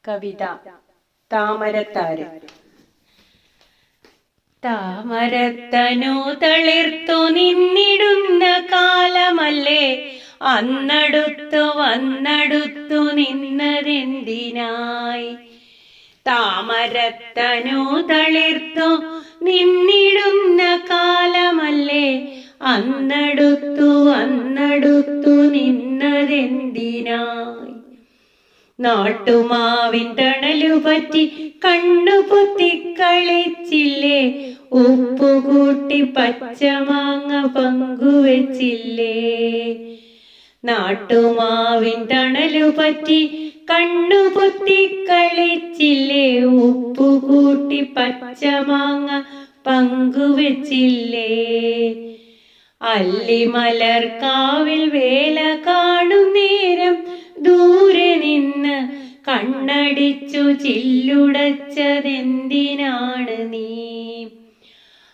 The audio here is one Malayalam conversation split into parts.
കവിത താമരത്താര്. താമരത്തനു തളിർത്തു നിന്നിടുന്ന കാലമല്ലേ അന്നടുത്തു വന്നടുത്തു നിന്നതെന്തിനായി? താമരത്തനു തളിർത്തു നിന്നിടുന്ന കാലമല്ലേ അന്നടുത്തു വന്നടുത്തു നിന്നതെന്തിനായി? നാട്ടുമാവിൻ തണലു പറ്റി കണ്ണു പൊത്തിക്കളിച്ചില്ലേ? ഉപ്പുകൂട്ടി പച്ചമാങ്ങ പങ്കുവച്ചില്ലേ? നാട്ടുമാവിൻ തണലു പറ്റി കണ്ണു പൊത്തിക്കളിച്ചില്ലേ? ഉപ്പുകൂട്ടി പച്ചമാങ്ങ പങ്കുവച്ചില്ലേ? അല്ലിമലർക്കാവിൽ വേല കാണും നേരം ദൂരെ നിന്ന് കണ്ണടിച്ചു ചില്ലുടച്ചതെന്തിനാണ് നീ?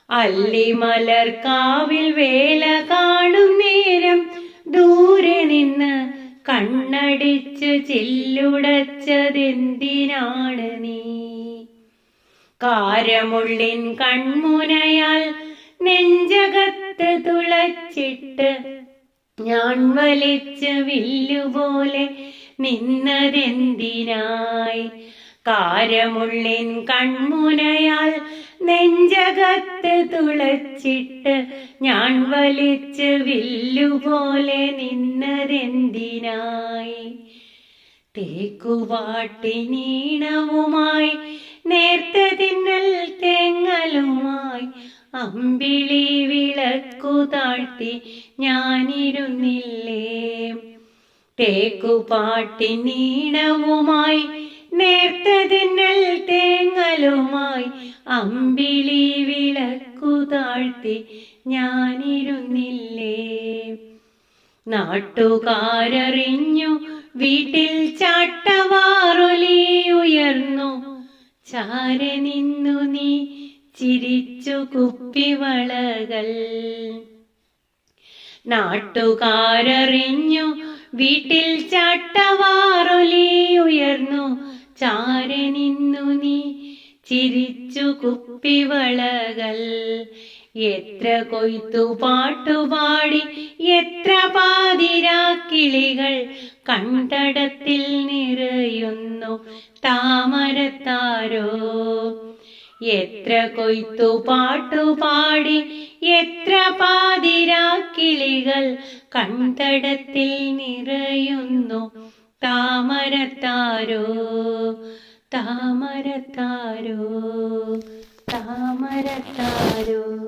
അല്ലിമലർക്കാവിൽ വേല കാണും നേരം ദൂരെ നിന്ന് കണ്ണടിച്ചു ചില്ലുടച്ചതെന്തിനാണ് നീ? കാരമുള്ളിൻ കൺമുനയാൽ നെഞ്ചകത്ത് തുളച്ചിട്ട് ഞാൻ വലിച്ച് വില്ലുപോലെ നിന്നതെന്തിനായി? കാരമുള്ളിൻ കൺമുനയാൽ നെഞ്ചകത്ത് തുളച്ചിട്ട് ഞാൻ വലിച്ച് വില്ലുപോലെ നിന്നതെന്തിനായി? തേക്കുപാട്ടിനീണവുമായി നേർത്ത തിന്നൽ തേങ്ങലുമായി അമ്പിളി വിളക്കു താഴ്ത്തി ഞാനിരുന്നില്ലേ? തേക്കുപാട്ടിനീണവുമായി നേർത്ത തിന്നൽ തേങ്ങലുമായി അമ്പിളി വിളക്കു താഴ്ത്തി ഞാനിരുന്നില്ലേ? നാട്ടുകാരറിഞ്ഞു വീട്ടിൽ ചാട്ടവാറൊലി ഉയർന്നു. ചാരെ നിന്നു നീ ചിരിച്ചു കുപ്പിവളകൾ. നാട്ടുകാരറിഞ്ഞു വീട്ടിൽ ചാട്ടവാറൊലി ഉയർന്നു. ചാരെ നിന്നു നീ ചിരിച്ചു കുപ്പിവളകൾ. എത്ര കൊയ്ത്തു പാട്ടുപാടി എത്ര പാതിരാക്കിളികൾ കണ്ടടത്തിൽ നിറയുന്നു താമരത്താരോ? എത്ര കൊയ്ത്തു പാട്ടുപാടി എത്ര പാതിരാക്കിളികൾ കണ്ടടത്തിൽ നിറയുന്നു താമരത്താരോ? താമരത്താരോ താമരത്താരോ.